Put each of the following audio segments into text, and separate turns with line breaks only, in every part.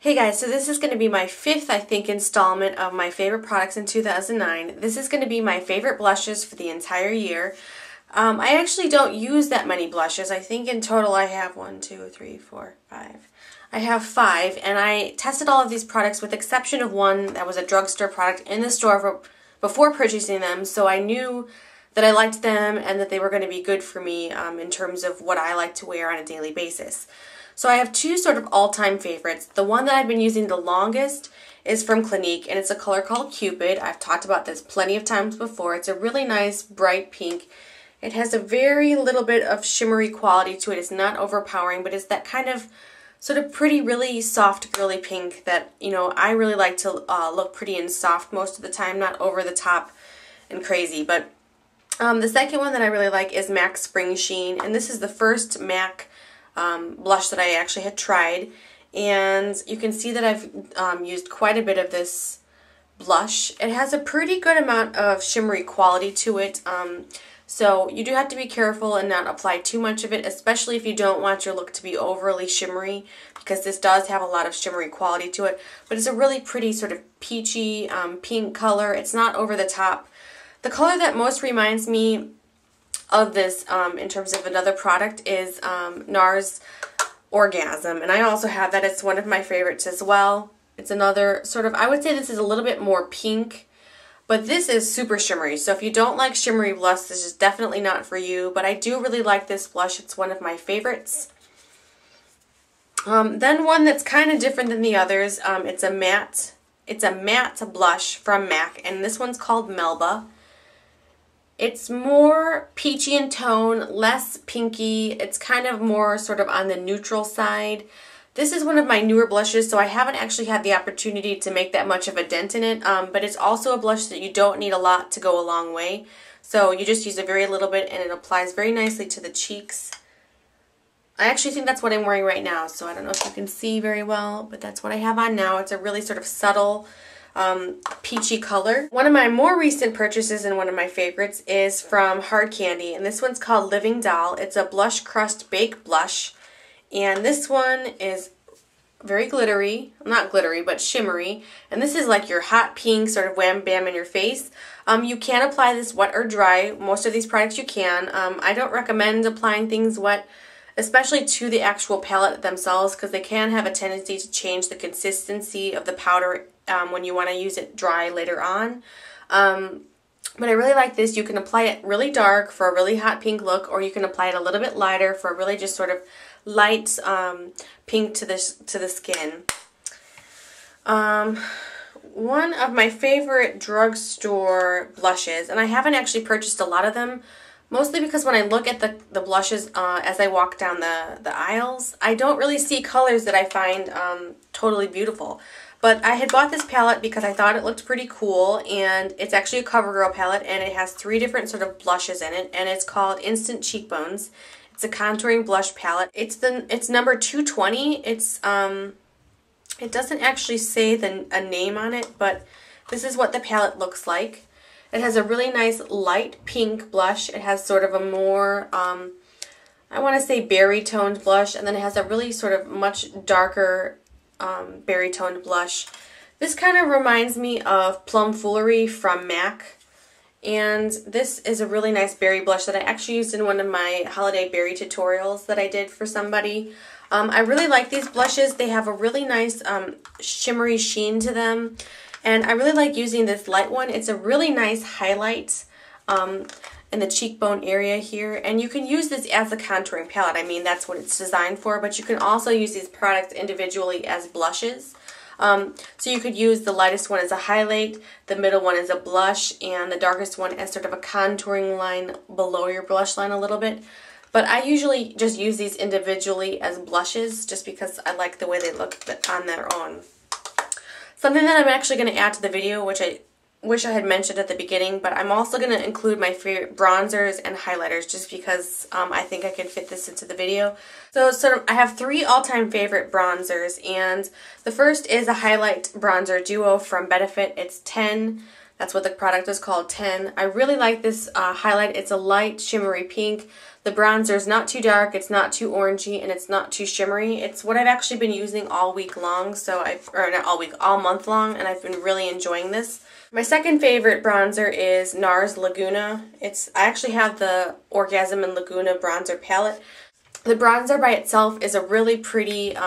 Hey guys, so this is going to be my fifth, I think, installment of my favorite products in 2009. This is going to be my favorite blushes for the entire year. I actually don't use that many blushes. I think in total I have 1, 2, 3, 4, 5. I have 5, and I tested all of these products with the exception of one that was a drugstore product in the store before purchasing them, so I knew that I liked them and that they were going to be good for me in terms of what I like to wear on a daily basis. So I have two sort of all-time favorites. The one that I've been using the longest is from Clinique, and it's a color called Cupid. I've talked about this plenty of times before. It's a really nice bright pink. It has a very little bit of shimmery quality to it. It's not overpowering, but it's that kind of sort of pretty, really soft, girly pink that, you know, I really like to look pretty and soft most of the time, not over the top and crazy. But the second one that I really like is MAC Spring Sheen, and this is the first MAC blush that I actually had tried, and you can see that I've used quite a bit of this blush. It has a pretty good amount of shimmery quality to it, so you do have to be careful and not apply too much of it, especially if you don't want your look to be overly shimmery, because this does have a lot of shimmery quality to it. But it's a really pretty sort of peachy pink color. It's not over the top. The color that most reminds me of this in terms of another product is NARS Orgasm, and I also have that. It's one of my favorites as well. It's another sort of, I would say this is a little bit more pink, but this is super shimmery. So if you don't like shimmery blush, this is definitely not for you, but I do really like this blush. It's one of my favorites. Then one that's kind of different than the others, it's a matte blush from MAC, and this one's called Melba. It's more peachy in tone, less pinky. It's kind of more sort of on the neutral side. This is one of my newer blushes, so I haven't actually had the opportunity to make that much of a dent in it, but it's also a blush that you don't need a lot to go a long way. So you just use a very little bit and it applies very nicely to the cheeks. I actually think that's what I'm wearing right now, so I don't know if you can see very well, but that's what I have on now. It's a really sort of subtle peachy color. One of my more recent purchases and one of my favorites is from Hard Candy, and this one's called Living Doll. It's a blush crust baked blush, and this one is very glittery, not glittery, but shimmery, and this is like your hot pink sort of wham bam in your face. You can apply this wet or dry. Most of these products you can. I don't recommend applying things wet, especially to the actual palette themselves, because they can have a tendency to change the consistency of the powder when you want to use it dry later on. But I really like this. You can apply it really dark for a really hot pink look, or you can apply it a little bit lighter for a really just sort of light pink to the skin. One of my favorite drugstore blushes, and I haven't actually purchased a lot of them, mostly because when I look at the blushes as I walk down the aisles, I don't really see colors that I find totally beautiful. But I had bought this palette because I thought it looked pretty cool, and it's actually a CoverGirl palette, and it has 3 different sort of blushes in it, and it's called Instant Cheekbones. It's a contouring blush palette. It's number 220. It doesn't actually say a name on it, but this is what the palette looks like. It has a really nice light pink blush. It has sort of a more, I want to say berry toned blush, and then it has a really sort of much darker berry toned blush. This kind of reminds me of Plum Foolery from MAC, and this is a really nice berry blush that I actually used in one of my holiday berry tutorials that I did for somebody. I really like these blushes. They have a really nice shimmery sheen to them, and I really like using this light one. It's a really nice highlight in the cheekbone area here, and you can use this as a contouring palette. I mean, that's what it's designed for, but you can also use these products individually as blushes. So you could use the lightest one as a highlight, the middle one as a blush, and the darkest one as sort of a contouring line below your blush line a little bit. But I usually just use these individually as blushes just because I like the way they look on their own. Something that I'm actually going to add to the video, which I wish I had mentioned at the beginning, but I'm also going to include my favorite bronzers and highlighters just because I think I can fit this into the video. So I have 3 all-time favorite bronzers, and the first is a highlight bronzer duo from Benefit. It's 10. That's what the product is called, 10. I really like this highlight. It's a light shimmery pink. The bronzer is not too dark, it's not too orangey, and it's not too shimmery. It's what I've actually been using all week long, or not all week, all month long, and I've been really enjoying this. My second favorite bronzer is NARS Laguna. I actually have the Orgasm and Laguna bronzer palette. The bronzer by itself is a really pretty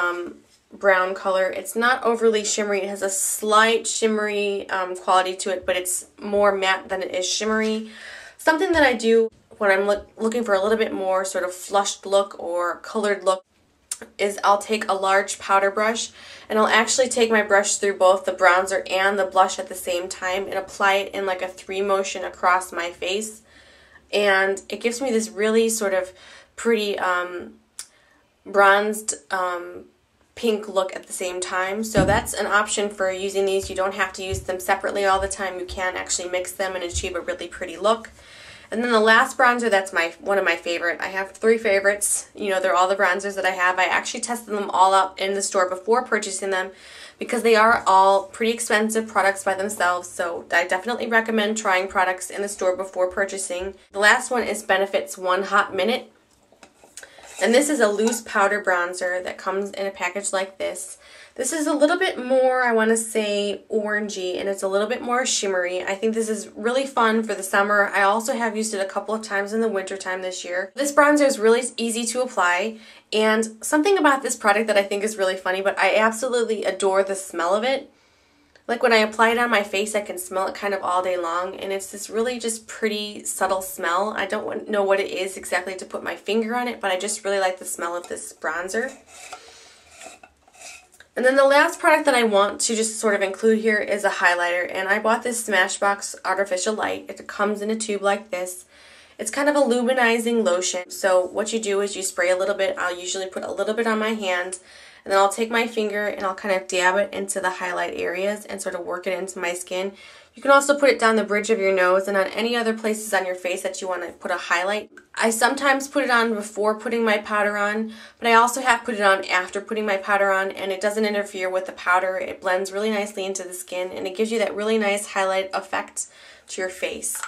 brown color. It's not overly shimmery. It has a slight shimmery quality to it, but it's more matte than it is shimmery. Something that I do when I'm looking for a little bit more sort of flushed look or colored look is I'll take a large powder brush and I'll actually take my brush through both the bronzer and the blush at the same time and apply it in like a 3 motion across my face. And it gives me this really sort of pretty bronzed pink look at the same time. So that's an option for using these. You don't have to use them separately all the time. You can actually mix them and achieve a really pretty look. And then the last bronzer, that's one of my favorite. I have 3 favorites. You know, they're all the bronzers that I have. I actually tested them all out in the store before purchasing them because they are all pretty expensive products by themselves. So I definitely recommend trying products in the store before purchasing. The last one is Benefit's One Hot Minute. And this is a loose powder bronzer that comes in a package like this. This is a little bit more, I want to say, orangey, and it's a little bit more shimmery. I think this is really fun for the summer. I also have used it a couple of times in the winter time this year. This bronzer is really easy to apply, and something about this product that I think is really funny, but I absolutely adore the smell of it. Like when I apply it on my face, I can smell it kind of all day long, and it's this really just pretty subtle smell. I don't know what it is exactly to put my finger on it, but I just really like the smell of this bronzer. And then the last product that I want to just sort of include here is a highlighter, and I bought this Smashbox Artificial Light. It comes in a tube like this. It's kind of a luminizing lotion. So what you do is you spray a little bit. I'll usually put a little bit on my hand, and then I'll take my finger and I'll kind of dab it into the highlight areas and sort of work it into my skin. You can also put it down the bridge of your nose and on any other places on your face that you want to put a highlight. I sometimes put it on before putting my powder on, but I also have put it on after putting my powder on, and it doesn't interfere with the powder. It blends really nicely into the skin, and it gives you that really nice highlight effect to your face.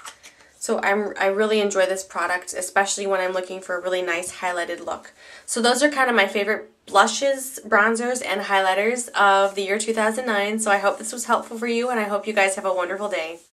So I really enjoy this product, especially when I'm looking for a really nice highlighted look. So those are kind of my favorite blushes, bronzers, and highlighters of the year 2009. So I hope this was helpful for you, and I hope you guys have a wonderful day.